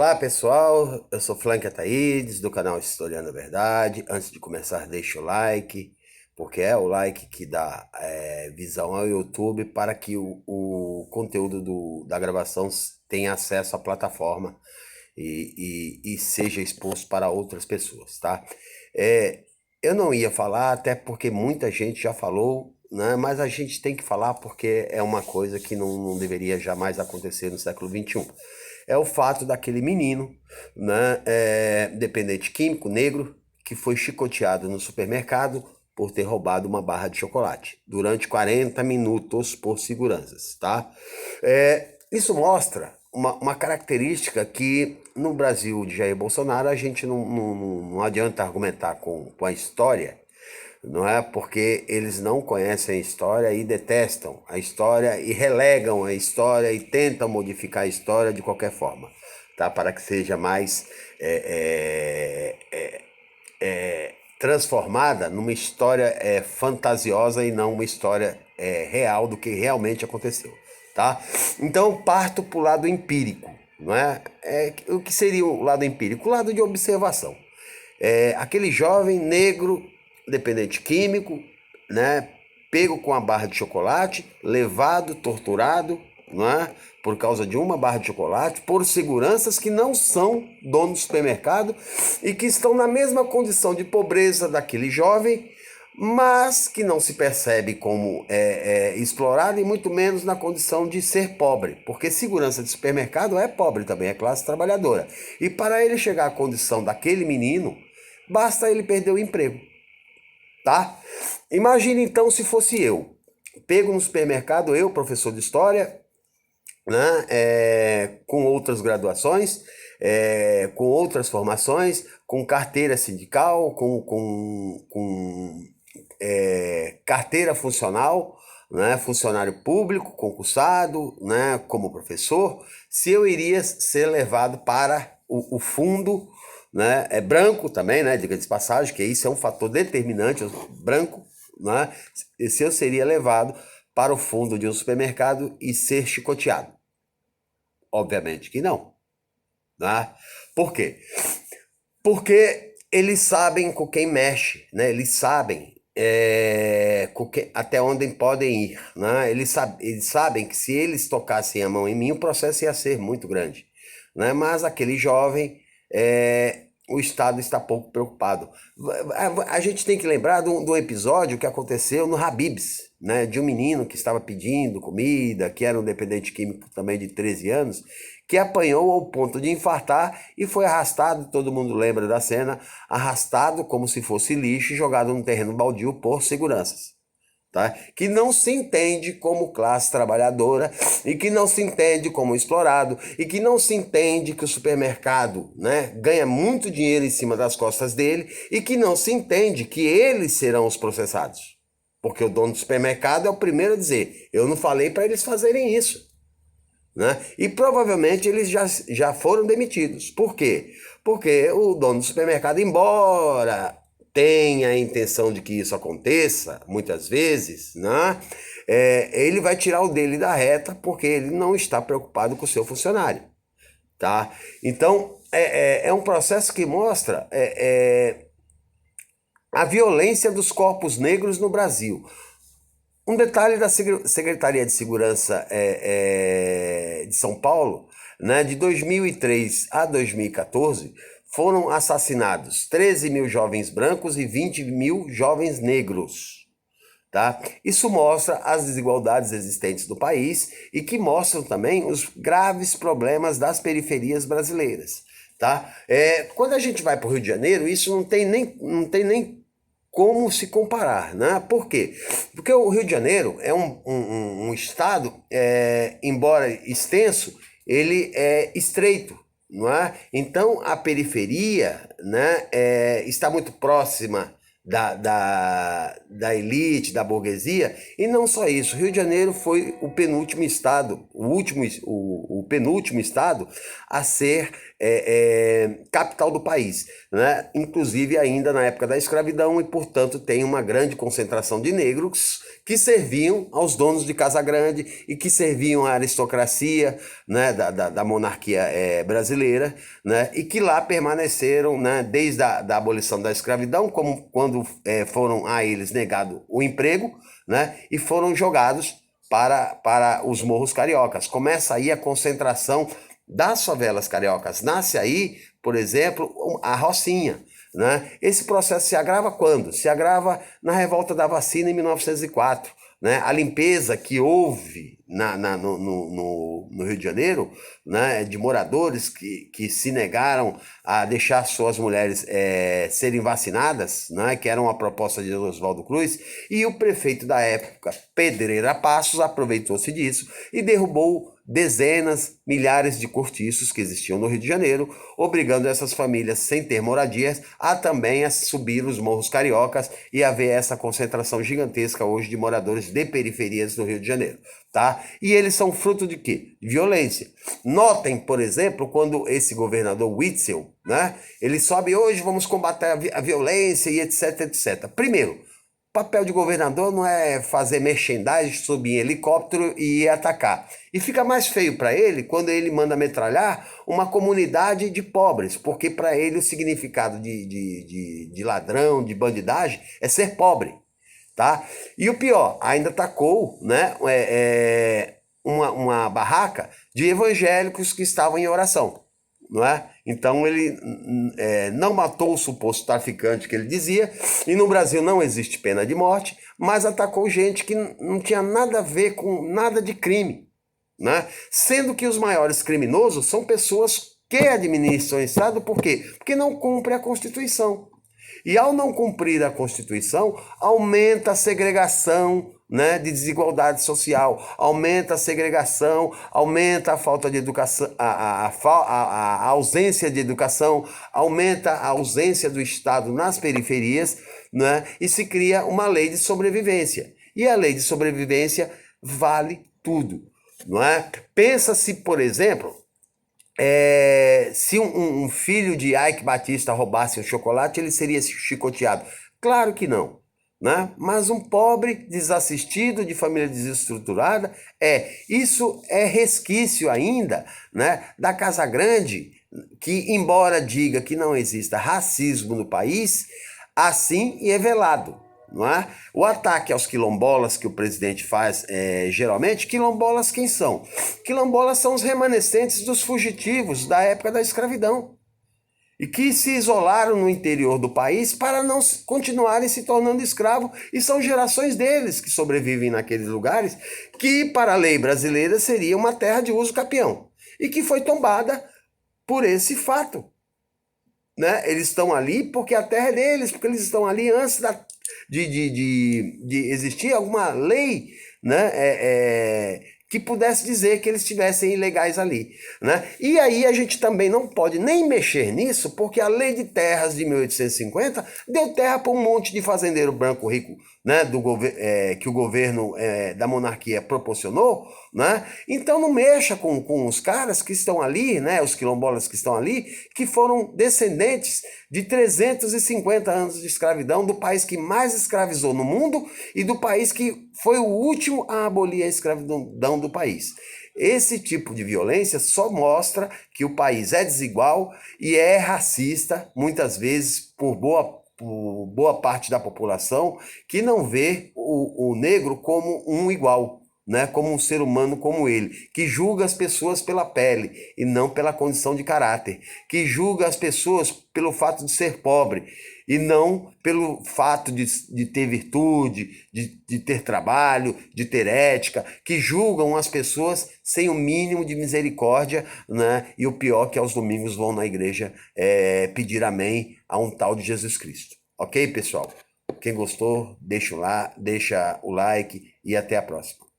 Olá pessoal, eu sou Flank Ataídes do canal Historiando a Verdade. Antes de começar, deixa o like, porque é o like que dá visão ao YouTube para que o conteúdo da gravação tenha acesso à plataforma e seja exposto para outras pessoas, tá? É, eu não ia falar, até porque muita gente já falou, né? Mas a gente tem que falar porque é uma coisa que não deveria jamais acontecer no século XXI. É o fato daquele menino, né, dependente químico, negro, que foi chicoteado no supermercado por ter roubado uma barra de chocolate durante 40 minutos por seguranças, tá? Isso mostra uma característica que no Brasil de Jair Bolsonaro a gente não adianta argumentar com a história, não é? Porque eles não conhecem a história e detestam a história e relegam a história e tentam modificar a história de qualquer forma, tá? Para que seja mais transformada numa história fantasiosa e não uma história real do que realmente aconteceu, tá? Então parto para o lado empírico, não é? O que seria o lado empírico? O lado de observação. Aquele jovem negro, dependente químico, né, pego com a barra de chocolate, levado, torturado, não é, por causa de uma barra de chocolate, por seguranças que não são donos do supermercado e que estão na mesma condição de pobreza daquele jovem, mas que não se percebe como explorado e muito menos na condição de ser pobre, porque segurança de supermercado é pobre também, é classe trabalhadora. E para ele chegar à condição daquele menino, basta ele perder o emprego, tá? Imagine então se fosse eu, pego no supermercado, eu, professor de história, né, com outras graduações, com outras formações, com carteira sindical, com carteira funcional, né, funcionário público, concursado, né, como professor, se eu iria ser levado para o fundo, né, branco também, né, diga de passagem, que isso é um fator determinante, branco, né, se eu seria levado para o fundo de um supermercado e ser chicoteado. Obviamente que não, né? Por quê? Porque eles sabem com quem mexe, né? Eles sabem até onde podem ir, né? Eles sabem que se eles tocassem a mão em mim, o processo ia ser muito grande, né? Mas aquele jovem, o Estado está pouco preocupado. A gente tem que lembrar de um episódio que aconteceu no Habib's, né? De um menino que estava pedindo comida, que era um dependente químico também de 13 anos, que apanhou ao ponto de infartar e foi arrastado, todo mundo lembra da cena, arrastado como se fosse lixo e jogado no terreno baldio por seguranças. Tá? Que não se entende como classe trabalhadora e que não se entende como explorado e que não se entende que o supermercado, né, ganha muito dinheiro em cima das costas dele e que não se entende que eles serão os processados. Porque o dono do supermercado é o primeiro a dizer, eu não falei para eles fazerem isso. Né? E provavelmente eles já foram demitidos. Por quê? Porque o dono do supermercado, embora tenha a intenção de que isso aconteça, muitas vezes, né? Ele vai tirar o dele da reta porque ele não está preocupado com o seu funcionário. Tá? Então, é um processo que mostra a violência dos corpos negros no Brasil. Um detalhe da Secretaria de Segurança de São Paulo, né, de 2003 a 2014, foram assassinados 13 mil jovens brancos e 20 mil jovens negros. Tá? Isso mostra as desigualdades existentes no país e que mostram também os graves problemas das periferias brasileiras. Tá? Quando a gente vai para o Rio de Janeiro, isso não tem nem como se comparar, né? Por quê? Porque o Rio de Janeiro é um estado, embora extenso, ele é estreito, não é? Então a periferia, né, está muito próxima da elite, da burguesia, e não só isso. Rio de Janeiro foi o penúltimo estado, o penúltimo estado a ser capital do país, né? Inclusive ainda na época da escravidão, e portanto tem uma grande concentração de negros que serviam aos donos de Casa Grande e que serviam à aristocracia, né, da monarquia brasileira, né, e que lá permaneceram, né, desde da abolição da escravidão, como quando foram a eles negado o emprego, né, e foram jogados para os morros cariocas. Começa aí a concentração das favelas cariocas. Nasce aí, por exemplo, a Rocinha. Né? Esse processo se agrava quando? Se agrava na revolta da vacina em 1904. Né? A limpeza que houve no Rio de Janeiro, né, de moradores que se negaram a deixar suas mulheres serem vacinadas, né, que era uma proposta de Oswaldo Cruz, e o prefeito da época, Pedreira Passos, aproveitou-se disso e derrubou dezenas, milhares de cortiços que existiam no Rio de Janeiro, obrigando essas famílias sem ter moradias a também a subir os morros cariocas e haver essa concentração gigantesca hoje de moradores de periferias do Rio de Janeiro. Tá? E eles são fruto de quê? Violência. Notem, por exemplo, quando esse governador Witzel, né, ele sobe hoje, vamos combater a violência e etc, etc. Primeiro, o papel de governador não é fazer merchandising, subir em helicóptero e ir atacar. E fica mais feio para ele quando ele manda metralhar uma comunidade de pobres, porque para ele o significado de ladrão, de bandidagem, é ser pobre. Tá? E o pior, ainda atacou, né, uma barraca de evangélicos que estavam em oração. Não é? Então ele não matou o suposto traficante que ele dizia, e no Brasil não existe pena de morte, mas atacou gente que não tinha nada a ver com nada de crime. Né? Sendo que os maiores criminosos são pessoas que administram o Estado, por quê? Porque não cumprem a Constituição. E ao não cumprir a Constituição, aumenta a segregação, né, de desigualdade social, aumenta a segregação, aumenta a falta de educação, a ausência de educação, aumenta a ausência do Estado nas periferias, né, e se cria uma lei de sobrevivência. E a lei de sobrevivência vale tudo. Não é? Pensa-se, por exemplo, se um filho de Ike Batista roubasse um chocolate, ele seria chicoteado. Claro que não. Né? Mas um pobre, desassistido, de família desestruturada, isso é resquício ainda, né, da Casa Grande, que embora diga que não exista racismo no país, assim é velado. Não é? O ataque aos quilombolas que o presidente faz, geralmente, quilombolas quem são? Quilombolas são os remanescentes dos fugitivos da época da escravidão e que se isolaram no interior do país para não continuarem se tornando escravos, e são gerações deles que sobrevivem naqueles lugares que, para a lei brasileira, seria uma terra de uso capião e que foi tombada por esse fato. Né? Eles estão ali porque a terra é deles, porque eles estão ali antes de existir alguma lei, né, que pudesse dizer que eles estivessem ilegais ali. Né? E aí a gente também não pode nem mexer nisso, porque a lei de terras de 1850 deu terra para um monte de fazendeiro branco rico, né, que o governo da monarquia proporcionou. Né? Então não mexa com os caras que estão ali, né, os quilombolas que estão ali, que foram descendentes de 350 anos de escravidão, do país que mais escravizou no mundo e do país que foi o último a abolir a escravidão do país. Esse tipo de violência só mostra que o país é desigual e é racista, muitas vezes por boa parte da população, que não vê o negro como um igual. Né, como um ser humano como ele, que julga as pessoas pela pele e não pela condição de caráter, que julga as pessoas pelo fato de ser pobre e não pelo fato de ter virtude, de ter trabalho, de ter ética, que julgam as pessoas sem o mínimo de misericórdia, né, e o pior que aos domingos vão na igreja pedir amém a um tal de Jesus Cristo. Ok, pessoal? Quem gostou, deixa o like e até a próxima.